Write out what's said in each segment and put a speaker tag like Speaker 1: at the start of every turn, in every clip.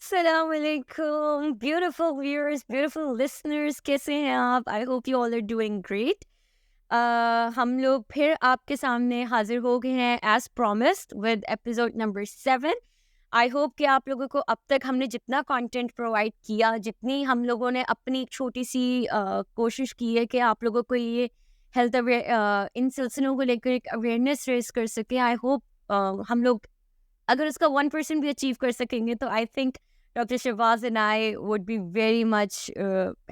Speaker 1: अस्सलाम वालेकुम beautiful viewers, beautiful listeners, कैसे हैं आप? I hope you all are doing great. हम लोग फिर आपके सामने हाजिर हो गए हैं as promised with episode number 7। I hope कि आप लोगों को अब तक हमने जितना कंटेंट प्रोवाइड किया, जितनी हम लोगों ने अपनी एक छोटी सी कोशिश की है कि आप लोगों को ये हेल्थ अवेयर इन सिलसिलों को लेकर एक अवेयरनेस रेज कर सके। आई होप हम लोग अगर उसका 1% भी अचीव कर सकेंगे तो I think doctor Shahbaz and I would be very much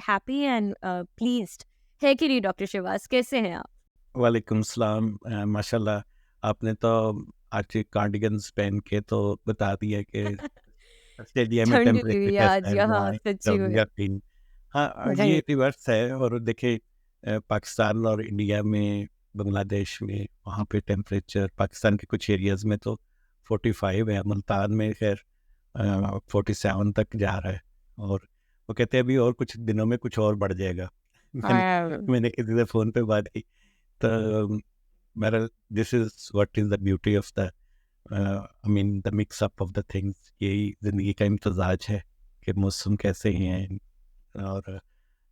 Speaker 1: happy and pleased. है कि नहीं डॉक्टर शहबाज, कैसे हैं आप?
Speaker 2: वालेकुम सलाम। माशाल्लाह, आपने तो आज कार्डिगन्स पहन के तो बता दिया कि ऑस्ट्रेलिया में
Speaker 1: ठंड हुई
Speaker 2: टेम्परेचर
Speaker 1: हुई है
Speaker 2: कैसा
Speaker 1: आज
Speaker 2: है,
Speaker 1: यहाँ
Speaker 2: वहाँ
Speaker 1: सच्ची में।
Speaker 2: या तीन। हाँ, ये
Speaker 1: राइट।
Speaker 2: रिवर्स है। और देखिए, पाकिस्तान और इंडिया में, बांग्लादेश में, वहाँ पे टेम्परेचर पाकिस्तान के कुछ एरियाज़ में तो 45 है, मुल्तान में खैर 47 तक जा रहा है। और वो कहते हैं अभी और कुछ दिनों में कुछ और बढ़ जाएगा। मैंने
Speaker 1: हाँ,
Speaker 2: मैंने किसी से फ़ोन पे बात की तो मेरा, this is what is the beauty of the, I mean the mix up of the things. यही ज़िंदगी का इम्तजाज है कि मौसम कैसे हैं, और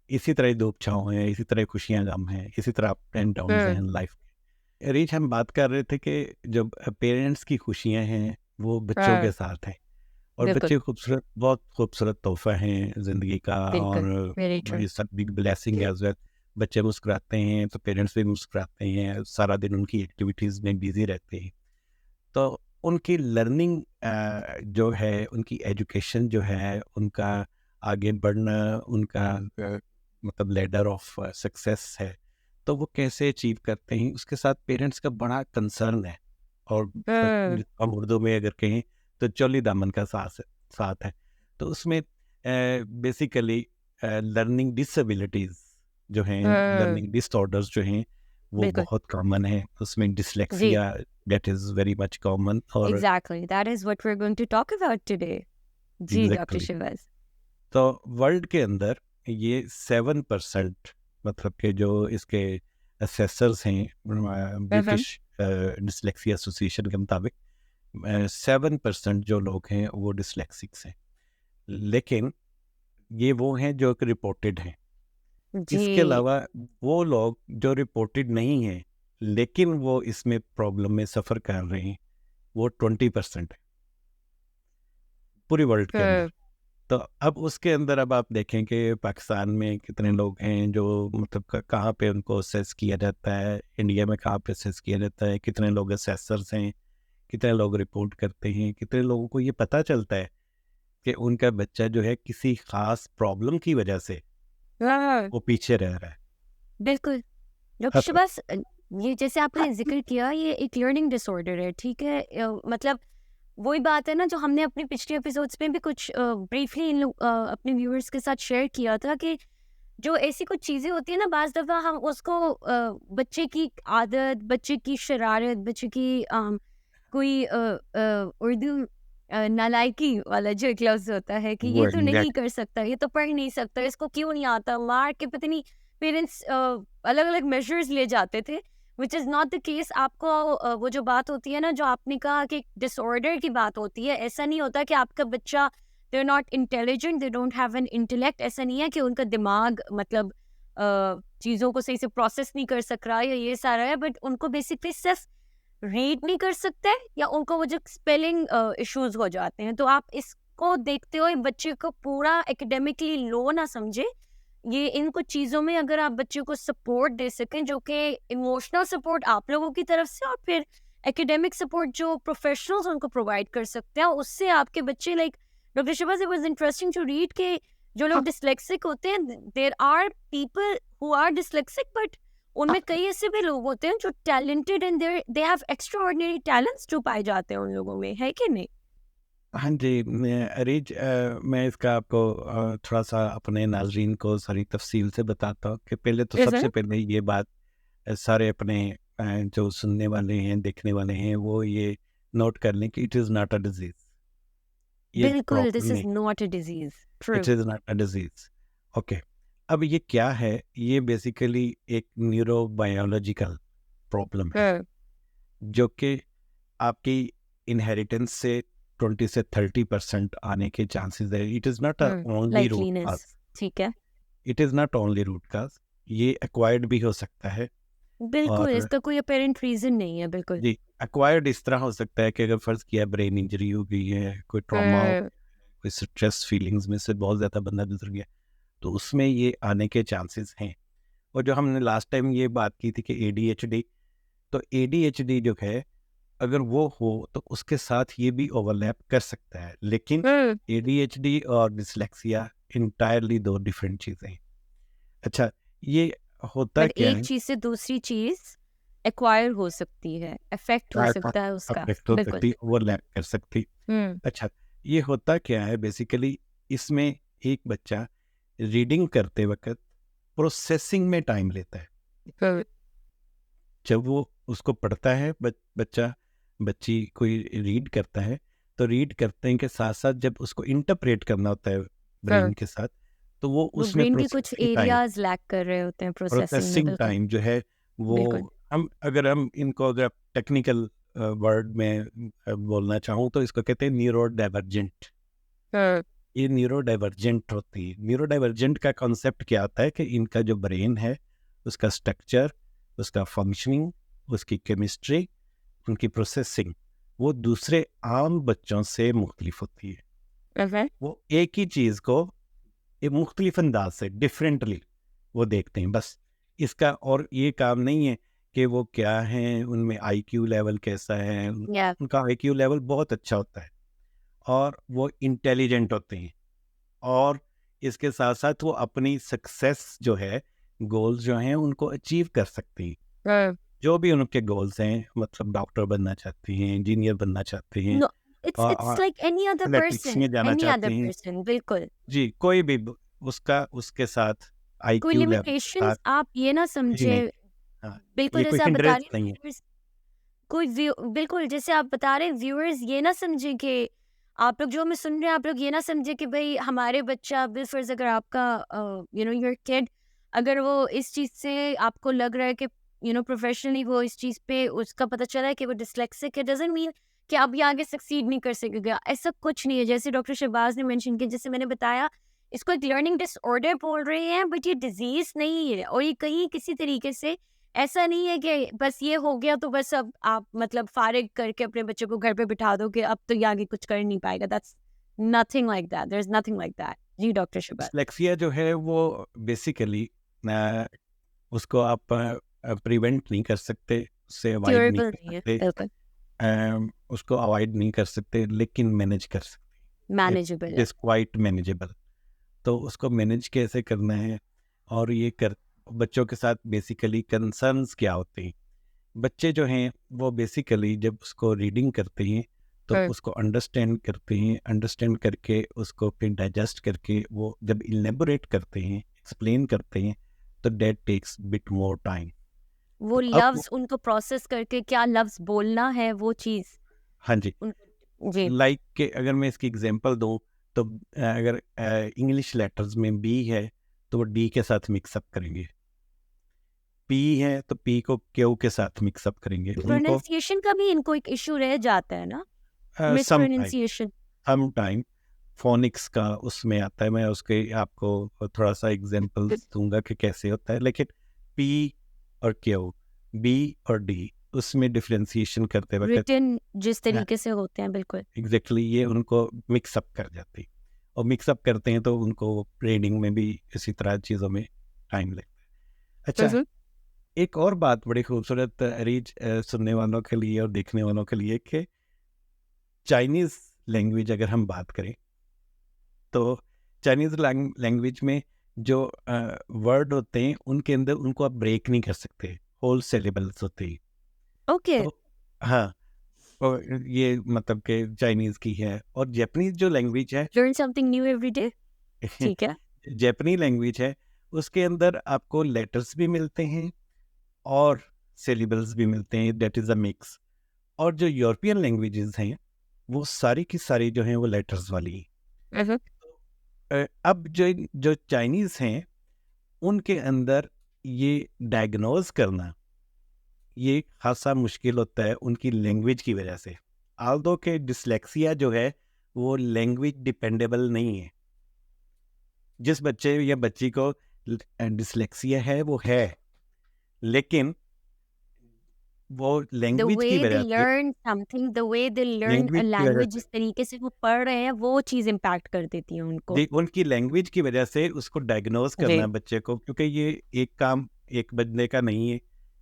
Speaker 2: इसी तरह धूप छाँव है, इसी तरह खुशियाँ गम हैं, इसी तरह अप एंड डाउन्स हैं लाइफ के। रीच, हम बात कर रहे थे कि जब पेरेंट्स की खुशियाँ हैं वो बच्चों
Speaker 1: हाँ,
Speaker 2: के साथ हैं, और
Speaker 1: बिल्कुल
Speaker 2: बच्चे खूबसूरत, बहुत खूबसूरत तोहफा है ज़िंदगी का।
Speaker 1: बिल्कुल
Speaker 2: और
Speaker 1: very true.
Speaker 2: It's a big blessing as well. बच्चे मुस्कुराते हैं तो पेरेंट्स भी मुस्कुराते हैं, सारा दिन उनकी एक्टिविटीज़ में बिज़ी रहते हैं। तो उनकी लर्निंग जो है, उनकी एजुकेशन जो है, उनका आगे बढ़ना, उनका मतलब लैडर ऑफ सक्सेस है, तो वो कैसे अचीव करते हैं, उसके साथ पेरेंट्स का बड़ा कंसर्न है। और
Speaker 1: हम्म।
Speaker 2: हम उर्दू में अगर कहें तो चौली दामन का साथ है। तो उसमें बेसिकली लर्निंग डिसेबिलिटीज़ जो हैं,
Speaker 1: हम्म।
Speaker 2: लर्निंग डिसऑर्डर्स जो हैं, वो
Speaker 1: बिल्कुल।
Speaker 2: बहुत कॉमन है। उसमें
Speaker 1: जी,
Speaker 2: dyslexia, that is very much common. और
Speaker 1: exactly that is what we are going to talk about today. जी डॉक्टर
Speaker 2: एग्जैक्टली,
Speaker 1: शहबाज।
Speaker 2: तो वर्ल्ड के अंदर ये 7%, मतलब कि जो इसके असेसर्स हैं,
Speaker 1: हम्म।
Speaker 2: ब्रिटिश डिसलेक्सिया एसोसिएशन के मुताबिक 7% जो लोग हैं वो डिसलेक्सिक्स हैं। लेकिन ये वो हैं जो कि रिपोर्टेड हैं। इसके
Speaker 1: जी।
Speaker 2: अलावा वो लोग जो रिपोर्टेड नहीं हैं लेकिन वो इसमें प्रॉब्लम में सफ़र कर रहे हैं, वो 20% है पूरी वर्ल्ड के अंदर।
Speaker 1: हम्म।
Speaker 2: तो अब उसके अंदर अब आप देखें कि पाकिस्तान में कितने लोग हैं जो, मतलब कहाँ पे उनको असेस किया जाता है, इंडिया में कहाँ पे असेस किया जाता है, कितने लोग असेसर्स हैं, कितने लोग रिपोर्ट करते हैं, कितने लोगों को ये पता चलता है कि उनका बच्चा जो है किसी ख़ास प्रॉब्लम की वजह से
Speaker 1: हाँ,
Speaker 2: वो पीछे रह रहा है।
Speaker 1: बिल्कुल। डॉक्टर
Speaker 2: हाँ,
Speaker 1: शबास, ये जैसे आपने जिक्र किया, ये एक लर्निंग डिसऑर्डर है, ठीक है? मतलब वही बात है ना जो हमने अपने पिछले एपिसोड्स में भी कुछ ब्रीफली इन लोग अपने व्यूअर्स के साथ शेयर किया था कि जो ऐसी कुछ चीज़ें होती है ना, बाज़ दफ़ा हम उसको बच्चे की आदत, बच्चे की शरारत, बच्चे की कोई उर्दू नालायकी वाला जो एक लफ्ज़ होता है कि
Speaker 2: वो
Speaker 1: ये तो नहीं
Speaker 2: एग्जैक्ट।
Speaker 1: कर सकता, ये तो पढ़ नहीं सकता, इसको क्यों नहीं आता, मार के पता नहीं पेरेंट्स अलग-अलग मेजर्स ले जाते थे, which is not the case. आपको वो जो बात होती है ना, जो आपने कहा कि डिसऑर्डर की बात होती है, ऐसा नहीं होता कि आपका बच्चा they are not intelligent, they don't have an intellect. ऐसा नहीं है कि उनका दिमाग मतलब चीज़ों को सही से प्रोसेस नहीं कर सक रहा है या ये सारा है, बट उनको बेसिकली सिर्फ रीड नहीं कर सकते या उनको वो जो स्पेलिंग इश्यूज हो जाते हैं। तो आप इसको देखते हुए बच्चे को पूरा एकेडमिकली लो ना समझे। ये इन कुछ चीज़ों में अगर आप बच्चे को सपोर्ट दे सकें, जो कि इमोशनल सपोर्ट आप लोगों की तरफ से और फिर एकेडमिक सपोर्ट जो प्रोफेशनल्स उनको प्रोवाइड कर सकते हैं, उससे आपके बच्चे like doctor Shahbaz, it was interesting to read के जो लोग डिसलेक्सिक होते हैं, there are people who are dyslexic, but उनमें कई ऐसे भी लोग होते हैं जो talented and they have extraordinary talents जो पाए जाते हैं उन लोगों में, है कि नहीं?
Speaker 2: हाँ जी, रीच, मैं इसका आपको थोड़ा सा अपने नाजरीन को सारी तफसील से बताता हूँ कि पहले तो,
Speaker 1: इज़
Speaker 2: सबसे
Speaker 1: इट?
Speaker 2: पहले ये बात सारे अपने जो सुनने वाले हैं, देखने वाले हैं, वो ये नोट कर लें कि it is not a disease. ये
Speaker 1: बिल्कुल,
Speaker 2: प्रॉब्लम
Speaker 1: दिस इज़
Speaker 2: नहीं,
Speaker 1: not a disease. True.
Speaker 2: It is not a disease. Okay, अब ये क्या है? ये बेसिकली एक न्यूरोबायोलॉजिकल प्रॉब्लम है
Speaker 1: हुँ,
Speaker 2: जो कि आपकी इनहेरिटेंस से 20 से 30% आने के चांसेस है. It is not only root
Speaker 1: likeliness,
Speaker 2: cause.
Speaker 1: ठीक है,
Speaker 2: it is not only root cause. ये एक्वायर्ड भी हो सकता है.
Speaker 1: बिल्कुल
Speaker 2: और
Speaker 1: इसका कोई अपेरेंट रीजन नहीं है, बिल्कुल.
Speaker 2: जी, एक्वायर्ड इस तरह हो सकता है कि अगर फ़र्ज़ किया ब्रेन इंजरी हो गई है, कोई ट्रॉमा हो, कोई स्ट्रेस फीलिंग्स में से बहुत ज़्यादा बंदा गुजर गया, तो उसमें ये आने के चांसेस हैं. और जो हमने लास्ट टाइम ये बात की थी कि ADHD, तो ADHD जो है अगर वो हो तो उसके साथ ये भी ओवरलैप कर सकता है. लेकिन ADHD और डिसलेक्सिया इंटायरली 2 डिफरेंट चीज़ें हैं. अच्छा, ये होता
Speaker 1: बट
Speaker 2: क्या
Speaker 1: एक
Speaker 2: है?
Speaker 1: चीज से दूसरी चीज एक्वायर हो सकती है, इफेक्ट हो सकता है उसका,
Speaker 2: अफेक्ट हो
Speaker 1: बिल्कुल.
Speaker 2: सकती, ओवरलैप कर सकती.
Speaker 1: हम्म.
Speaker 2: अच्छा, ये होता क्या है बेसिकली, इसमें एक बच्चा रीडिंग करते वक्त प्रोसेसिंग में टाइम लेता है. जब वो उसको पढ़ता है बच्चा, बच्ची कोई रीड करता है, तो रीड करने के साथ साथ जब उसको इंटरप्रेट करना होता है ब्रेन के साथ, तो वो
Speaker 1: वो
Speaker 2: उसमें
Speaker 1: ब्रेन के कुछ एरियाज लैक कर रहे होते हैं प्रोसेसिंग में,
Speaker 2: प्रोसेसिंग
Speaker 1: बिल्कुल,
Speaker 2: टाइम जो है वो,
Speaker 1: बिल्कुल.
Speaker 2: हम इनको अगर टेक्निकल वर्ड में बोलना चाहूँ तो इसको कहते हैं न्यूरो डाइवर्जेंट. ये न्यूरो डाइवर्जेंट होती है. न्यूरो डाइवर्जेंट का कॉन्सेप्ट क्या होता है कि इनका जो ब्रेन है, उसका स्ट्रक्चर, उसका फंक्शनिंग, उसकी केमिस्ट्री, उनकी प्रोसेसिंग, वो दूसरे आम बच्चों से मुख्तलिफ होती है. वो एक ही चीज़ को एक मुख्तलिफ अंदाज से डिफरेंटली वो देखते हैं बस. इसका और ये काम नहीं है कि वो क्या हैं, उनमें IQ लेवल कैसा है.
Speaker 1: या
Speaker 2: उनका IQ लेवल बहुत अच्छा होता है और वो इंटेलिजेंट होते हैं. और इसके साथ साथ वो अपनी सक्सेस जो है, गोल्स जो हैं उनको अचीव कर सकती हैं. जो भी उनके गोल्स हैं, मतलब डॉक्टर बनना चाहती हैं, इंजीनियर बनना चाहती हैं,
Speaker 1: no, it's like any other
Speaker 2: athletics
Speaker 1: person,
Speaker 2: में जाना
Speaker 1: एनी अदर
Speaker 2: चाहती हैं.
Speaker 1: पर्सन, बिल्कुल.
Speaker 2: जी, कोई भी उसका उसके साथ
Speaker 1: कोई
Speaker 2: IQ लेवल के साथ
Speaker 1: लिमिटेशंस आप ये ना
Speaker 2: ही
Speaker 1: समझे,
Speaker 2: नहीं. हाँ,
Speaker 1: बिल्कुल
Speaker 2: ये कोई
Speaker 1: जैसे आप बता
Speaker 2: हिंड्रेंस
Speaker 1: रहे
Speaker 2: नहीं है.
Speaker 1: हैं. कोई बिल्कुल जैसे आप बता रहे हैं, व्यूअर्स ये ना समझे कि आप लोग जो हमें सुन रहे हैं, आप लोग ये ना समझे कि भाई हमारे बच्चा बिलफर्ज अगर आपका योर किड, अगर वो इस चीज़ से आपको लग रहा है कि प्रोफेशनली वो इस चीज़ पे उसका पता चला है कि वो डिसलेक्सिक है, डजंट मीन कि अब ये आगे सक्सीड नहीं कर सकेगा. ऐसा कुछ नहीं है. जैसे डॉक्टर शहबाज ने मेंशन किया, जैसे मैंने बताया, इसको एक लर्निंग डिसऑर्डर बोल रहे हैं, बट ये डिजीज नहीं है. और ये कहीं किसी तरीके से ऐसा नहीं है कि बस ये हो गया तो बस अब आप मतलब फारिग करके अपने बच्चे को घर पे बिठा दो कि अब तो ये आगे कुछ कर नहीं पाएगा. That's nothing like that. There is nothing like that. जी डॉक्टर शहबाज.
Speaker 2: डिसलेक्सिया जो है वो बेसिकली उसको आप प्रिवेंट नहीं कर सकते, उससे अवॉइड नहीं
Speaker 1: क्योरेबल
Speaker 2: कर
Speaker 1: नहीं है,
Speaker 2: सकते.
Speaker 1: बिल्कुल
Speaker 2: उसको अवॉइड नहीं कर सकते लेकिन मैनेज कर सकते. इट
Speaker 1: मैनेजेबल है.
Speaker 2: Is quite manageable. तो उसको मैनेज कैसे करना है, और ये कर बच्चों के साथ बेसिकली कंसर्न्स क्या होते हैं. बच्चे जो हैं वो बेसिकली जब उसको रीडिंग करते हैं तो
Speaker 1: हम्म,
Speaker 2: उसको अंडरस्टैंड करते हैं, अंडरस्टैंड करके उसको फिर डाइजेस्ट करके वो जब इलेबोरेट करते हैं, एक्सप्लेन करते हैं, तो that takes bit more time.
Speaker 1: वो
Speaker 2: तो अब
Speaker 1: लव्स उनको प्रोसेस करके क्या लव्स बोलना है वो चीज
Speaker 2: हाँ जी,
Speaker 1: जी.
Speaker 2: लाइक के अगर मैं इसकी एग्जांपल दूं तो अगर इंग्लिश लेटर्स में बी है तो वो डी के साथ मिक्सअप करेंगे. पी है तो पी को क्यू के साथ मिक्सअप करेंगे. उनको
Speaker 1: प्रोनाउंसिएशन का भी इनको एक इशू रह जाता है ना, miss
Speaker 2: some time,
Speaker 1: pronunciation.
Speaker 2: Some time phonics का उसमें आता है. मैं उसके आपको थोड़ा सा एग्जांपल दूंगा कि कैसे होता है. लेकिन पी और क्यू, बी और डी, उसमें डिफरेंशिएशन करते वक्त
Speaker 1: रिटन जिस तरीके से होते हैं, बिल्कुल.
Speaker 2: एग्जैक्टली ये उनको मिक्सअप कर जाती. और मिक्सअप करते हैं तो उनको रीडिंग में भी इसी तरह चीज़ों में टाइम लगता है. अच्छा, एक और बात बड़ी खूबसूरत रीच सुनने वालों के लिए और देखने वालों के लिए कि चाइनीज़ लैंग्वेज अगर हम बात करें तो चाइनीज़ लैंग्वेज में जो वर्ड होते हैं उनके अंदर उनको आप ब्रेक नहीं कर सकते, होल सिलेबल्स होते हैं.
Speaker 1: ओके.
Speaker 2: तो हाँ, और ये मतलब कि चाइनीज़ की है. और जापानीज़ जो लैंग्वेज है
Speaker 1: learn something new every day. ठीक है.
Speaker 2: जापानीज़ लैंग्वेज है, उसके अंदर आपको लेटर्स भी मिलते हैं और सिलेबल्स भी मिलते हैं. That is a mix. और जो यूरोपियन लैंग्वेजेस हैं वो सारी की सारी जो हैं वो लेटर्स वाली हैं. अब जो जो चाइनीज़ हैं उनके अंदर ये डायग्नोज करना ये खासा मुश्किल होता है उनकी लैंग्वेज की वजह से. आल्दो के डिसलेक्सिया जो है वो लैंग्वेज डिपेंडेबल नहीं है। जिस बच्चे या बच्ची को डिसलेक्सिया है वो है, लेकिन वो
Speaker 1: द
Speaker 2: लैंग्वेज की
Speaker 1: वे दे
Speaker 2: वजह से,
Speaker 1: learn something, the way they learn a
Speaker 2: language की वजह
Speaker 1: लैंग्वेज,
Speaker 2: से
Speaker 1: जिस तरीके से वो पढ़ रहे हैं वो चीज़ इम्पैक्ट कर देती है उनको।
Speaker 2: जी, उनकी लैंग्वेज की वजह से उसको डायग्नोज करना
Speaker 1: जी।
Speaker 2: है बच्चे को, क्योंकि ये एक काम एक बंदे का नहीं है।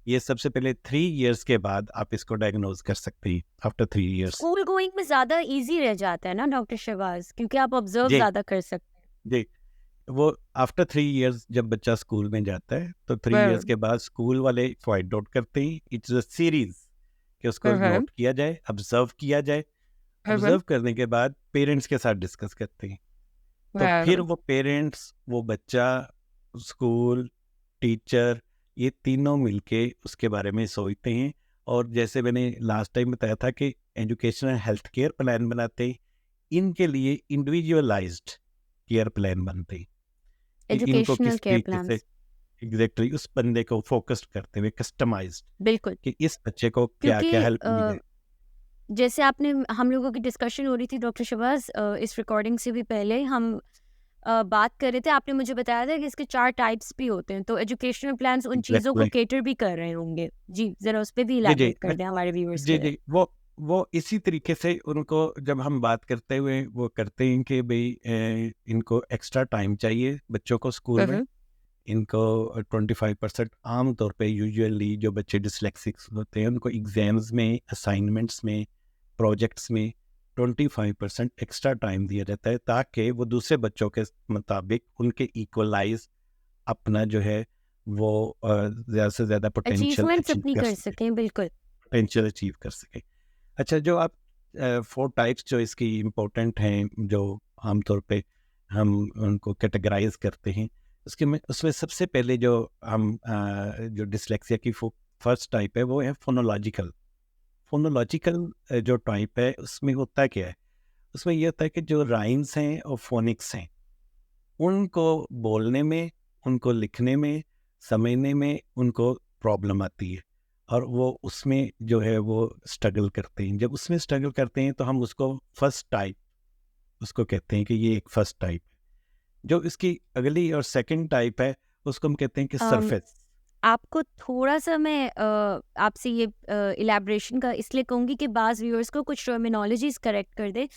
Speaker 2: ये सबसे पहले 3 इयर्स के बाद आप इसको डायग्नोज कर सकते हैं, आफ्टर 3 इयर्स।
Speaker 1: स्कूल गोइंग में ज़्यादा ईज़ी रह जाता है ना डॉक्टर शहबाज़, क्योंकि आप ऑब्ज़र्व
Speaker 2: जी
Speaker 1: ज़्यादा कर सकते
Speaker 2: जी, वो आफ्टर 3 इयर्स जब बच्चा स्कूल में जाता है तो 3 इयर्स
Speaker 1: हैं।
Speaker 2: के बाद स्कूल वाले फाइंड आउट करते हैं, इट्स अ सीरीज कि उसको
Speaker 1: हुँ, हुँ,
Speaker 2: नोट किया जाए, ऑब्जर्व किया जाए।
Speaker 1: हुँ, हुँ,
Speaker 2: ऑब्जर्व करने के बाद पेरेंट्स के साथ डिस्कस करते हैं। तो फिर
Speaker 1: हुँ।
Speaker 2: वो पेरेंट्स, वो बच्चा, स्कूल, टीचर, ये तीनों मिलके उसके बारे में सोचते हैं। और जैसे मैंने लास्ट टाइम बताया था कि एजुकेशनल हेल्थ केयर प्लान बनाते हैं, इनके लिए इंडिविजुअलाइज्ड केयर प्लान बनते हैं कि इनको
Speaker 1: एजुकेशनल
Speaker 2: किस
Speaker 1: केयर
Speaker 2: तरीके से
Speaker 1: प्लान्स,
Speaker 2: एग्जैक्टली उस बंदे को फोकस्ड करते हुए कस्टमाइज्ड
Speaker 1: बिल्कुल।
Speaker 2: कि इस बच्चे को क्या
Speaker 1: क्योंकि
Speaker 2: क्या हेल्प मिले।
Speaker 1: जैसे आपने हम लोगों की डिस्कशन हो रही थी डॉक्टर शहबाज़, इस रिकॉर्डिंग से भी पहले हम बात कर रहे थे, आपने मुझे बताया था कि इसके 4 टाइप्स भी होते हैं, तो एजुकेशनल प्लान्स उन चीज़ों को
Speaker 2: एग्जैक्टली
Speaker 1: कैटर भी कर रहे होंगे। जी, ज़रा उस पे भी
Speaker 2: जी जी
Speaker 1: इलैबोरेट कर दें हमारे व्यूअर्स
Speaker 2: जी
Speaker 1: के लिए।
Speaker 2: जी, वो इसी तरीके से उनको जब हम बात करते हुए वो करते हैं कि भाई इनको एक्स्ट्रा टाइम चाहिए बच्चों को स्कूल
Speaker 1: हुँ,
Speaker 2: में।
Speaker 1: हुँ।
Speaker 2: इनको 25% आम तौर पे यूजुअली जो बच्चे डिसलेक्सिक्स होते हैं उनको एग्जाम्स में, असाइनमेंट्स में, प्रोजेक्ट्स में 25% एक्स्ट्रा टाइम दिया जाता है, ताकि वो दूसरे बच्चों के मुताबिक उनके इक्वलाइज अपना जो है वो ज़्यादा से ज़्यादा पोटेंशियल
Speaker 1: अचीवमेंट्स
Speaker 2: अचीव
Speaker 1: अपनी
Speaker 2: कर
Speaker 1: कर
Speaker 2: सके,
Speaker 1: सकें, बिल्कुल।
Speaker 2: पोटेंशियल अचीव कर सके। अच्छा, जो आप 4 टाइप्स जो इसकी इम्पोर्टेंट हैं, जो आमतौर पे हम उनको कैटेगराइज करते हैं, उसके में उसमें सबसे पहले जो हम जो डिसलेक्सिया की फर्स्ट टाइप है वो है फोनोलॉजिकल। फोनोलॉजिकल जो टाइप है उसमें होता क्या है? उसमें ये होता है कि जो राइम्स हैं और फोनिक्स हैं, उनको बोलने में, उनको लिखने में, समझने में उनको प्रॉब्लम आती है, और वो उसमें जो है वो स्ट्रगल करते हैं। जब उसमें स्ट्रगल करते हैं तो हम उसको फर्स्ट टाइप उसको कहते हैं कि ये एक फर्स्ट टाइप है। जो इसकी अगली और सेकंड टाइप है उसको हम कहते हैं कि
Speaker 1: अम,
Speaker 2: सरफेस।
Speaker 1: आपको थोड़ा-सा मैं आपसे ये इलैबोरेशन का इसलिए कहूँगी कि बाज़ व्यूअर्स को कुछ टर्मिनोलॉजीज़ करेक्ट कर दें।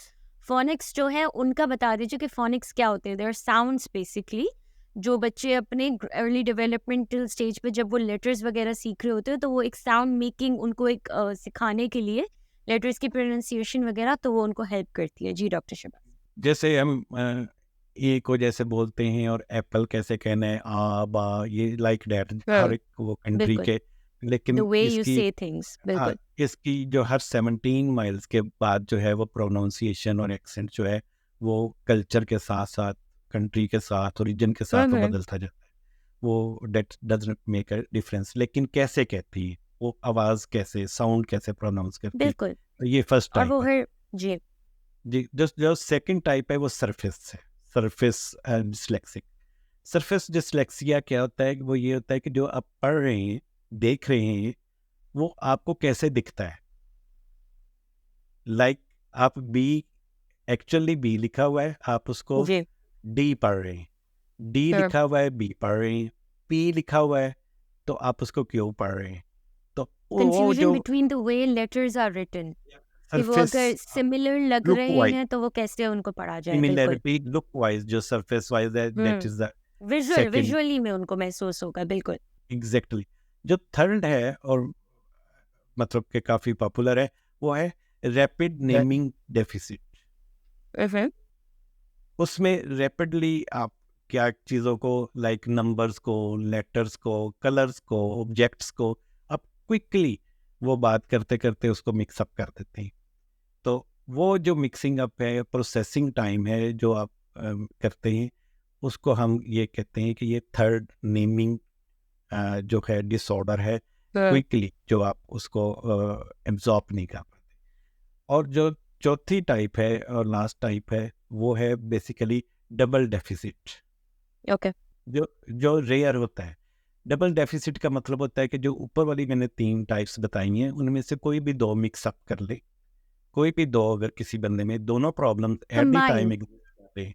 Speaker 1: फ़ोनिक्स जो है उनका बता दीजिए कि फ़ोनिक्स क्या होते हैं? दे आर साउंड्स बेसिकली, जो बच्चे अपने अर्ली डेवलपमेंटल स्टेज पे जब वो लेटर्स वगैरह सीख रहे होते हैं, तो वो एक साउंड मेकिंग उनको एक सिखाने के लिए लेटर्स की प्रोनंसिएशन वगैरह, तो वो उनको हेल्प करती है। जी, डॉक्टर शबाज़।
Speaker 2: जैसे हम ए को जैसे बोलते हैं और एप्पल कैसे कहना है, आ बा, ये लाइक दैट हर
Speaker 1: हाँ,
Speaker 2: एक वो कंट्री
Speaker 1: बिल्कुल।
Speaker 2: के।
Speaker 1: द
Speaker 2: लेकिन
Speaker 1: वे यू
Speaker 2: इसकी,
Speaker 1: से थिंग्स,
Speaker 2: हाँ,
Speaker 1: बिल्कुल।
Speaker 2: इसकी जो हर 17 माइल्स के बाद जो है वो प्रोनाउंसिएशन और एक्सेंट जो है वो कल्चर के साथ साथ, कंट्री के साथ, ओरिजिन के
Speaker 1: हुँ,
Speaker 2: साथ वो
Speaker 1: हुँ।
Speaker 2: बदलता जाता है। वो that doesn't make a difference, लेकिन कैसे कहती है वो, आवाज़ कैसे, साउंड कैसे प्रोनाउंस करती है,
Speaker 1: बिल्कुल।
Speaker 2: तो ये फर्स्ट
Speaker 1: और वो
Speaker 2: टाइप है।
Speaker 1: हर जी,
Speaker 2: जी, जो जो सेकंड टाइप है वो सरफेस है, सरफेस डिसलेक्सिक। सरफेस डिसलेक्सिया क्या होता है कि वो ये होता है कि जो आप पढ़ रहे हैं, देख रहे हैं, वो आपको कैसे दिखता है। लाइक आप बी, एक्चुअली बी लिखा हुआ है, आप उसको
Speaker 1: जी।
Speaker 2: डी पढ़ रहे हैं। डी
Speaker 1: हाँ,
Speaker 2: लिखा हुआ है, बी पढ़ रहे हैं। पी लिखा हुआ है, तो आप उसको क्यों पढ़ रहे हैं? तो वो
Speaker 1: कन्फ्यूजन
Speaker 2: जो
Speaker 1: between the way letters are written, कि वो
Speaker 2: सरफेस
Speaker 1: अगर सिमिलर लग
Speaker 2: लुक
Speaker 1: रहे
Speaker 2: वाइज,
Speaker 1: हैं तो वो कैसे उनको पढ़ा जाए, बिल्कुल।
Speaker 2: सिमिलैरिटी लुक वाइज, जो सरफेस वाइज है, that
Speaker 1: hmm,
Speaker 2: is the second.
Speaker 1: Visually में उनको महसूस होगा, बिल्कुल।
Speaker 2: एग्जैक्टली। जो थर्ड है और मतलब कि काफी पॉपुलर है, वो है रैपिड नेमिंग डेफिसिट।
Speaker 1: हुँ,
Speaker 2: उसमें रैपिडली आप क्या चीज़ों को, लाइक नंबर्स को, लेटर्स को, कलर्स को, ऑब्जेक्ट्स को, आप क्विकली वो बात करते करते उसको मिक्सअप कर देते हैं। तो वो जो मिक्सिंग अप है, प्रोसेसिंग टाइम है जो आप करते हैं, उसको हम ये कहते हैं कि ये थर्ड नेमिंग जो है डिसऑर्डर है,
Speaker 1: हाँ।
Speaker 2: क्विकली जो आप उसको एब्जॉर्ब नहीं कर पाते। और जो चौथी टाइप है और लास्ट टाइप है वो है बेसिकली डबल डेफिसिट,
Speaker 1: ओके।
Speaker 2: जो जो रेयर होता है। डबल डेफिसिट का मतलब होता है कि जो ऊपर वाली मैंने 3 टाइप्स बताई हैं उनमें से कोई भी 2 मिक्सअप कर ले, कोई भी दो अगर किसी बंदे में दोनों problem at the time
Speaker 1: Combined.
Speaker 2: करते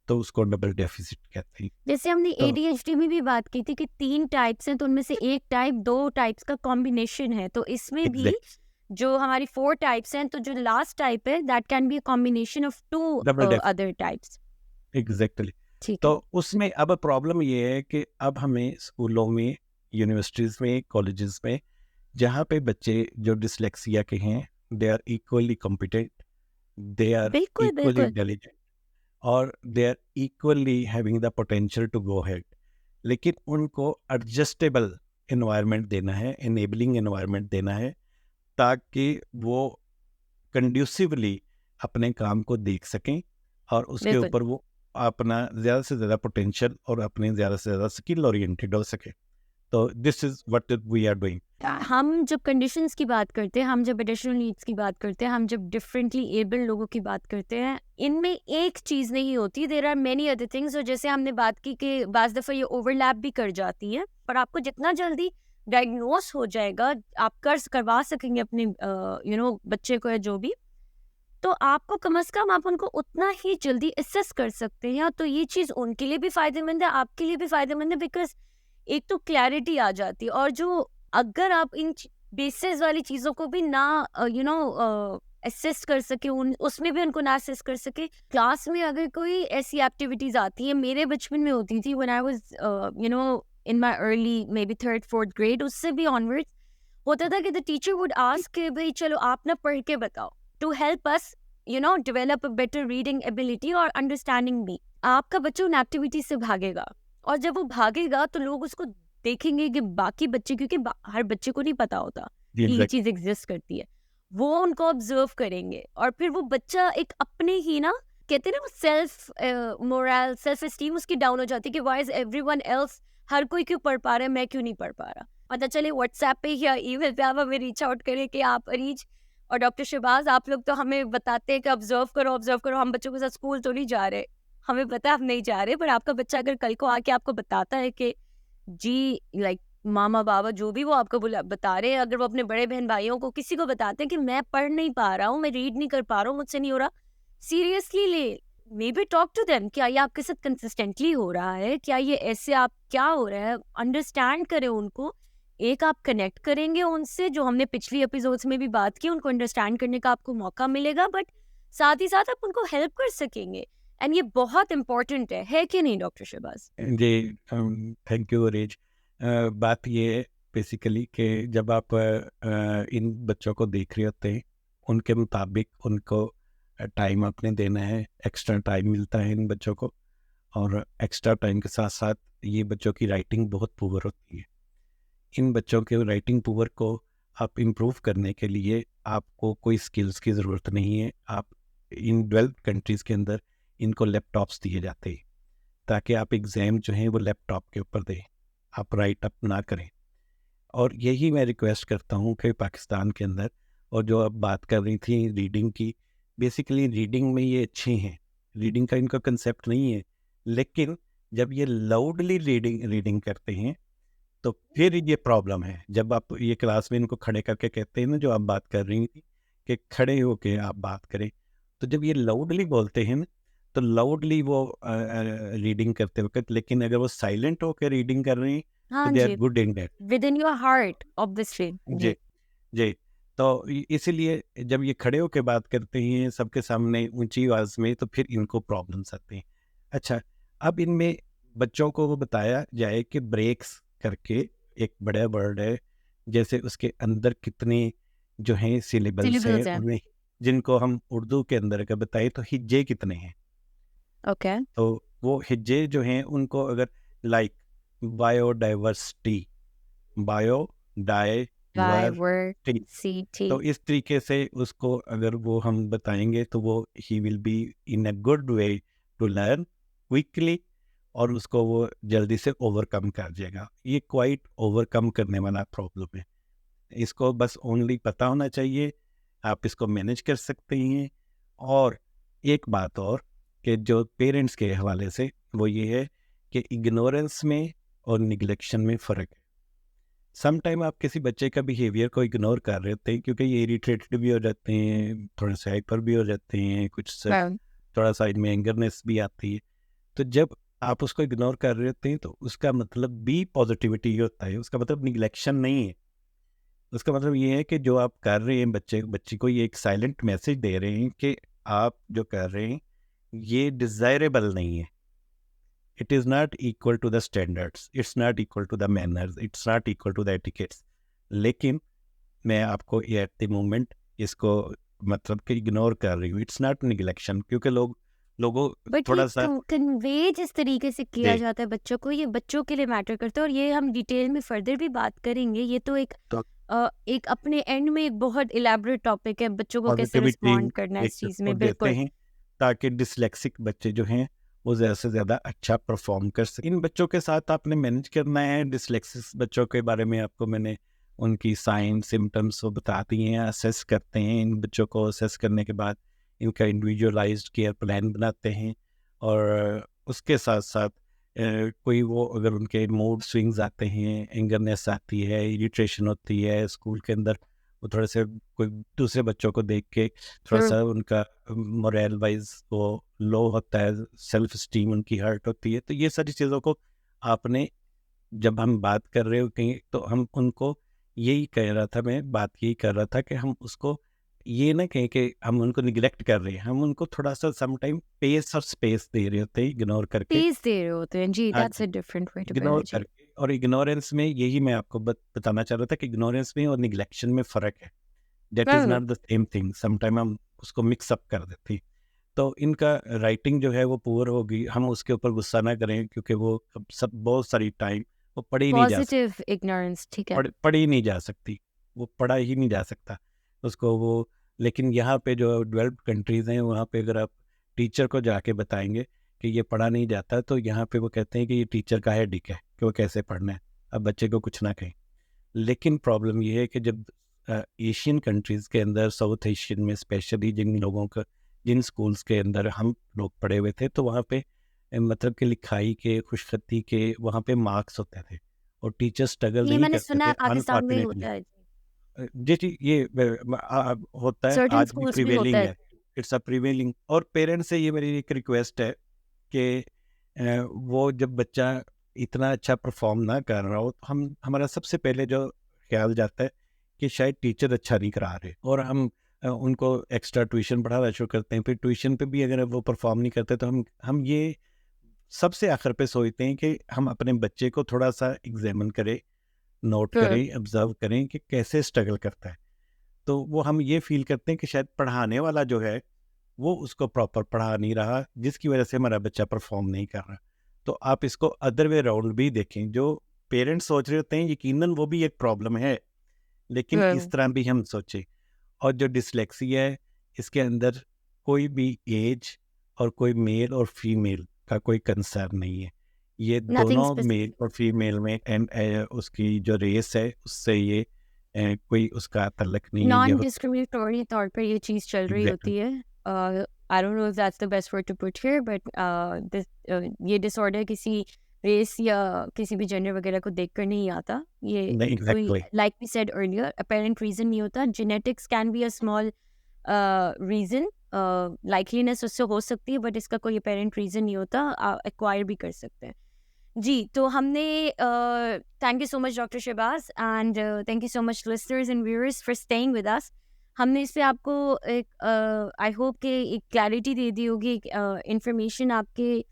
Speaker 2: तो उसको डबल डेफिसिट कहते हैं।
Speaker 1: जैसे हमने
Speaker 2: तो
Speaker 1: ADHD में भी बात की थी कि 3 टाइप्स हैं, तो उनमें से एक टाइप 2 टाइप्स का कॉम्बिनेशन है, तो इसमें भी
Speaker 2: एग्जैक्ट
Speaker 1: जो हमारी 4 टाइप्स हैं, तो जो लास्ट टाइप है that can be a combination of 2
Speaker 2: double deaf
Speaker 1: other types.
Speaker 2: Exactly.
Speaker 1: ठीक
Speaker 2: तो
Speaker 1: है।
Speaker 2: उसमें अब प्रॉब्लम ये है कि अब हमें स्कूलों में, यूनिवर्सिटीज़ में, कॉलेजेस में, जहाँ पे बच्चे जो डिसलेक्सिया के हैं, they are equally competent, they are
Speaker 1: बिल्कुल,
Speaker 2: इक्वली
Speaker 1: बिल्कुल।
Speaker 2: इंटेलिजेंट और they are equally having the potential to go head, लेकिन उनको एडजस्टेबल एनवायरनमेंट देना है, एनेबलिंग एनवायरनमेंट देना है, ताकि वो कंड्यूसिवली अपने काम को देख सकें और उसके
Speaker 1: बिल्कुल।
Speaker 2: ऊपर वो अपना ज़्यादा से ज़्यादा पोटेंशियल और अपने ज़्यादा से ज़्यादा स्किल ओरिएंटेड हो सके। तो this is what we are doing.
Speaker 1: हम जब कंडीशंस की बात करते हैं, हम जब एडिशनल नीड्स की बात करते हैं, हम जब डिफरेंटली एबल्ड लोगों की बात करते हैं, इनमें एक चीज़ नहीं होती, there are many other things. और जैसे हमने बात की कि बाज़ दफ़ा ये ओवरलैप भी कर जाती हैं, पर आपको जितना जल्दी डायग्नोस हो जाएगा, आप करवा सकेंगे अपने बच्चे को या जो भी, तो आपको कम से कम आप उनको उतना ही जल्दी असेस कर सकते हैं। तो ये चीज़ उनके लिए भी फ़ायदेमंद है, आपके लिए भी फ़ायदेमंद है, बिकॉज़ एक तो क्लैरिटी आ जाती है। और जो अगर आप इन बेसिस वाली चीज़ों को भी ना असेस कर सके, उसमें भी उनको ना असेस कर सके, क्लास में अगर कोई ऐसी एक्टिविटीज़ आती हैं, मेरे बचपन में होती थी when I was in my early may be 3rd 4th grade, उससे भी ऑनवर्ड्स होता था कि द टीचर वुड आस्क कि भाई चलो आप ना पढ़ के बताओ, to help us develop a better reading ability और अंडरस्टैंडिंग भी। आपका बच्चा उन एक्टिविटी से भागेगा, और जब वो भागेगा तो लोग उसको देखेंगे कि बाकी बच्चे, क्योंकि हर बच्चे को नहीं पता होता कि ये चीज़ एग्जिस्ट करती है, वो उनको ऑब्जर्व करेंगे, और फिर वो बच्चा एक अपने ही ना, कहते हैं ना, वो सेल्फ मोरल, सेल्फ एस्टीम उसकी डाउन हो जाती है कि व्हाई इज एवरीवन एल्स, हर कोई क्यों पढ़ पा रहा है, मैं क्यों नहीं पढ़ पा रहा। पता चले व्हाट्सएप पे या ईमेल पे आप हमें रीच आउट करें कि आप अरीज और डॉक्टर शहबाज, आप लोग तो हमें बताते हैं कि ऑब्जर्व करो, ऑब्जर्व करो, हम बच्चों के साथ स्कूल तो नहीं जा रहे, हमें पता है आप नहीं जा रहे, पर आपका बच्चा अगर कल को आके आपको बताता है कि जी, लाइक मामा बाबा जो भी वो आपको बता रहे हैं, अगर वो अपने बड़े बहन भाइयों को किसी को बताते हैं कि मैं पढ़ नहीं पा रहा हूँ, मैं रीड नहीं कर पा रहा हूँ, मुझसे नहीं हो रहा, सीरियसली ले, maybe talk to them, क्या ये आपके साथ कंसिस्टेंटली हो रहा है, क्या ये ऐसे आप क्या हो रहा है, अंडरस्टैंड करें उनको। एक आप कनेक्ट करेंगे उनसे, जो हमने पिछली एपिसोड्स में भी बात की, उनको अंडरस्टैंड करने का आपको मौका मिलेगा, बट साथ ही साथ आप उनको हेल्प कर सकेंगे, एंड ये बहुत इंपॉर्टेंट है कि नहीं डॉक्टर शहबाज?
Speaker 2: जी, थैंक यू रेज। बात ये है बेसिकली कि जब आप इन बच्चों को देख रहे होते हैं, उनके मुताबिक उनको टाइम आपने देना है, एक्स्ट्रा टाइम मिलता है इन बच्चों को, और एक्स्ट्रा टाइम के साथ साथ ये बच्चों की राइटिंग बहुत पुअर होती है। इन बच्चों के राइटिंग पुअर को आप इम्प्रूव करने के लिए आपको कोई स्किल्स की ज़रूरत नहीं है। आप इन डेवलप्ड कंट्रीज़ के अंदर इनको लैपटॉप्स दिए जाते हैं, ताकि आप एग्ज़ाम जो हैं वो लैपटॉप के ऊपर दें, आप राइट अप ना करें। और यही मैं रिक्वेस्ट करता हूँ कि पाकिस्तान के अंदर, और जो आप बात कर रही थी रीडिंग की, बेसिकली रीडिंग में ये अच्छे हैं, रीडिंग का इनका कंसेप्ट नहीं है, लेकिन जब ये लाउडली रीडिंग करते हैं तो फिर ये प्रॉब्लम है। जब आप ये क्लास में इनको खड़े करके कहते हैं ना, जो आप बात कर रही थी कि खड़े होके आप बात करें, तो जब ये लाउडली बोलते हैं ना, तो लाउडली वो रीडिंग करते वक्त, लेकिन अगर वो साइलेंट होकर रीडिंग कर रही हैं तो
Speaker 1: हाँ
Speaker 2: दे आर
Speaker 1: जी,
Speaker 2: good in that.
Speaker 1: Within your heart obviously
Speaker 2: जी,
Speaker 1: जी।
Speaker 2: जी। तो इसीलिए जब ये खड़े होके बात करते हैं सबके सामने ऊंची आवाज़ में, तो फिर इनको प्रॉब्लम्स आते हैं। अच्छा, अब इनमें बच्चों को वो बताया जाए कि ब्रेक्स करके एक बड़ा वर्ड है, जैसे उसके अंदर कितने जो हैं सिलेबल्स हैं
Speaker 1: सिलेबस है।
Speaker 2: उनमें, जिनको हम उर्दू के अंदर अगर बताएं तो हिज्जे कितने हैं।
Speaker 1: ओके।
Speaker 2: तो वो हिज्जे जो हैं उनको अगर लाइक बायोडाइवर्सिटी, बायोडाइवर्सिटी,
Speaker 1: डाइवर्सिटी।
Speaker 2: तो इस तरीके से उसको अगर वो हम बताएंगे तो वो ही will be in a good way to learn quickly, और उसको वो जल्दी से ओवरकम कर जाएगा। ये क्वाइट ओवरकम करने वाला प्रॉब्लम है, इसको बस ओनली पता होना चाहिए, आप इसको मैनेज कर सकते हैं। और एक बात और, कि जो पेरेंट्स के हवाले से, वो ये है कि इग्नोरेंस में और निगलेक्शन में फ़र्क है। सम टाइम आप किसी बच्चे का बिहेवियर को इग्नोर कर रहे होते हैं क्योंकि ये इरिटेटेड भी हो जाते हैं, थोड़े से हाइपर भी हो जाते हैं,
Speaker 1: हाँ,
Speaker 2: थोड़ा सा इनमें एंगरनेस भी आती है। तो जब आप उसको इग्नोर कर रहे होते हैं तो उसका मतलब भी पॉजिटिविटी ही होता है, उसका मतलब निगलेक्शन नहीं है। उसका मतलब ये है कि जो आप कर रहे हैं बच्चे को ये एक साइलेंट मैसेज दे रहे हैं कि आप जो कर रहे हैं ये डिज़ायरेबल नहीं है। It is not equal to the standards, it's not equal to the manners, it's not equal to the etiquettes. लेकिन मैं आपको एट द मोमेंट इसको मतलब कि इग्नोर कर रही हूँ, इट्स नॉट निगलेक्शन, क्योंकि लोगों
Speaker 1: बट ये
Speaker 2: थोड़ा सा
Speaker 1: कन्वे जिस तरीके से किया
Speaker 2: जी।
Speaker 1: जाता है बच्चों को, ये बच्चों के लिए मैटर करता है, और ये हम डिटेल में फर्दर भी बात करेंगे। ये तो
Speaker 2: तो
Speaker 1: एक अपने एंड में एक बहुत इलेबोरेट टॉपिक है, बच्चों को कैसे
Speaker 2: पॉजिटिविटी
Speaker 1: रिस्पॉन्ड करना है
Speaker 2: एक
Speaker 1: इस चीज़
Speaker 2: वो
Speaker 1: में।
Speaker 2: देते
Speaker 1: बिल्कुल।
Speaker 2: हैं ताकि डिसलेक्सिक बच्चे जो हैं वो ज़्यादा से ज़्यादा अच्छा परफॉर्म कर सकें। इन बच्चों के साथ आपने मैनेज करना है। डिसलेक्सिक बच्चों के बारे में आपको मैंने उनकी साइन सिम्टम्स वो बता दिए हैं, असेस करते हैं। इन बच्चों को असेस करने के बाद इनका इंडिविजुअलाइज्ड केयर प्लान बनाते हैं, और उसके साथ साथ कोई वो अगर उनके मूड स्विंग्स आते हैं, एंगरनेस आती है, इरिटेशन होती है स्कूल के अंदर, वो थोड़े से कोई दूसरे बच्चों को देख के थोड़ा
Speaker 1: फिर
Speaker 2: सा उनका मोरल वाइज वो लो होता है, सेल्फ स्टीम उनकी हर्ट होती है। तो ये सारी चीज़ों को आपने, जब हम बात कर रहे हो कहीं, तो हम उनको यही कह रहा था, मैं बात यही कर रहा था कि हम उसको ये ना कहें कि हम उनको निगलेक्ट कर रहे हैं, हम उनको थोड़ा सा सम टाइम पेस और स्पेस दे रहे होते हैं इग्नोर करके।
Speaker 1: तेज दे रहे होते हैं जी,
Speaker 2: हाँ
Speaker 1: दैट्स
Speaker 2: जी,
Speaker 1: a different way to put
Speaker 2: ignore
Speaker 1: it जी।
Speaker 2: करके। और इग्नोरेंस में यही मैं आपको बताना चाह रहा था कि इग्नोरेंस में और निगलेक्शन में फ़र्क है। That is not the same thing. Some time हम उसको मिक्स अप कर देते हैं। तो इनका राइटिंग जो है वो पुअर होगी, हम उसके ऊपर गुस्सा ना करें, क्योंकि वो अब सब बहुत सारी टाइम वो पढ़ी नहीं जा सकती,
Speaker 1: पॉजिटिव इग्नोरेंस, ठीक है।
Speaker 2: पढ़ी नहीं जा सकती, वो पढ़ा ही नहीं जा सकता उसको वो। लेकिन यहाँ पे जो डेवलप्ड कंट्रीज़ हैं, वहाँ पे अगर आप टीचर को जाके बताएंगे कि ये पढ़ा नहीं जाता, तो यहाँ पे वो कहते हैं कि ये टीचर का हेडिक है कि वो कैसे पढ़ना है, अब बच्चे को कुछ ना कहें। लेकिन प्रॉब्लम ये है कि जब एशियन कंट्रीज़ के अंदर, साउथ एशियन में स्पेशली, जिन स्कूल्स के अंदर हम लोग पढ़े हुए थे, तो वहाँ पे मतलब कि लिखाई के, खुशखती के वहाँ पे मार्क्स होते थे, और टीचर स्ट्रगल
Speaker 1: ये
Speaker 2: नहीं
Speaker 1: मैंने
Speaker 2: करते
Speaker 1: सुना
Speaker 2: थे
Speaker 1: है पाकिस्तान में
Speaker 2: अनफॉर्चुनेटली।
Speaker 1: होता है।
Speaker 2: जी, जी, ये होता है,
Speaker 1: सर्टेन
Speaker 2: आज भी
Speaker 1: स्कूल्स में होता
Speaker 2: प्रिवेलिंग
Speaker 1: है।
Speaker 2: है। It's a prevailing. और पेरेंट्स से ये मेरी एक रिक्वेस्ट है कि वो जब बच्चा इतना अच्छा परफॉर्म ना कर रहा हो, तो हम हमारा सबसे पहले जो ख्याल जाता है कि शायद टीचर अच्छा नहीं करा रहे, और हम उनको एक्स्ट्रा ट्यूशन पढ़ाना शुरू करते हैं। फिर ट्यूशन पे भी अगर वो परफॉर्म नहीं करते, तो हम ये सबसे आखिर पे सोचते हैं कि हम अपने बच्चे को थोड़ा सा एग्जामिन करें, नोट
Speaker 1: फिर
Speaker 2: करें, ऑब्जर्व करें कि कैसे स्ट्रगल करता है। तो वो हम ये फ़ील करते हैं कि शायद पढ़ाने वाला जो है, वो उसको प्रॉपर पढ़ा नहीं रहा, जिसकी वज़ह से हमारा बच्चा परफ़ॉर्म नहीं कर रहा। तो आप इसको अदर वे राउंड भी देखें, जो पेरेंट्स सोच रहे होते हैं, यकीनन वो भी एक प्रॉब्लम है, लेकिन इस
Speaker 1: फिर
Speaker 2: तरह भी हम सोचें। और जो डिस्लेक्सिया है, इसके अंदर कोई भी एज और कोई मेल और फीमेल का कोई कंसर्न नहीं है। ये
Speaker 1: नथिंग
Speaker 2: दोनों मेल
Speaker 1: स्पेसिफिक।
Speaker 2: और फीमेल में उसकी जो रेस है, उससे ये कोई उसका तल्लक नहीं है, ये
Speaker 1: नॉन
Speaker 2: होता
Speaker 1: डिस्क्रिमिनेटरी तौर पर ये चीज़ चल
Speaker 2: है
Speaker 1: रही
Speaker 2: एग्ज़ैक्टली।
Speaker 1: होती है। I don't know if that's the best word to put here, but ये डिसऑर्डर किसी रेस या किसी भी जेंडर वगैरह को देखकर नहीं आता। ये
Speaker 2: नहीं,
Speaker 1: कोई,
Speaker 2: exactly.
Speaker 1: Like we said earlier, apparent reason नहीं होता। Genetics can be a small reason, likeliness उससे हो सकती है, बट इसका कोई अपेरेंट रीजन नहीं होता, एक्वायर भी कर सकते हैं। जी, तो हमने thank you so much doctor Shahbaz, and thank you so much listeners and viewers for staying with us. हमने इससे आपको एक आई होप कि एक क्लैरिटी दे दी होगी, एक इन्फॉर्मेशन आपके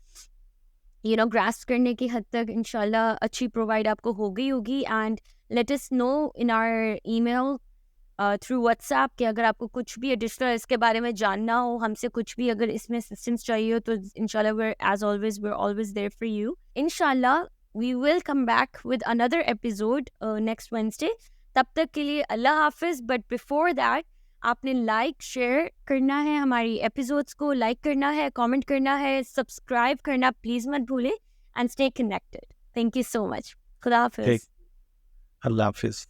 Speaker 1: ग्रास्प करने की हद तक इंशाल्लाह अच्छी प्रोवाइड आपको हो गई होगी। And let us know in our email through WhatsApp कि अगर आपको कुछ भी एडिशनल इसके बारे में जानना हो, हमसे कुछ भी अगर इसमें असिस्टेंस चाहिए हो, तो इंशाल्लाह we're always there for you. इंशाल्लाह we will come back with another episode next Wednesday. तब तक के लिए अल्लाह हाफिज। बट बिफोर दैट, आपने लाइक शेयर करना है, हमारी एपिसोड्स को लाइक करना है, कमेंट करना है, सब्सक्राइब करना प्लीज़ मत भूलें, and stay connected. Thank you so much. खुदा
Speaker 2: ठीक,
Speaker 1: हाफिज।
Speaker 2: अल्लाह हाफ़िज़।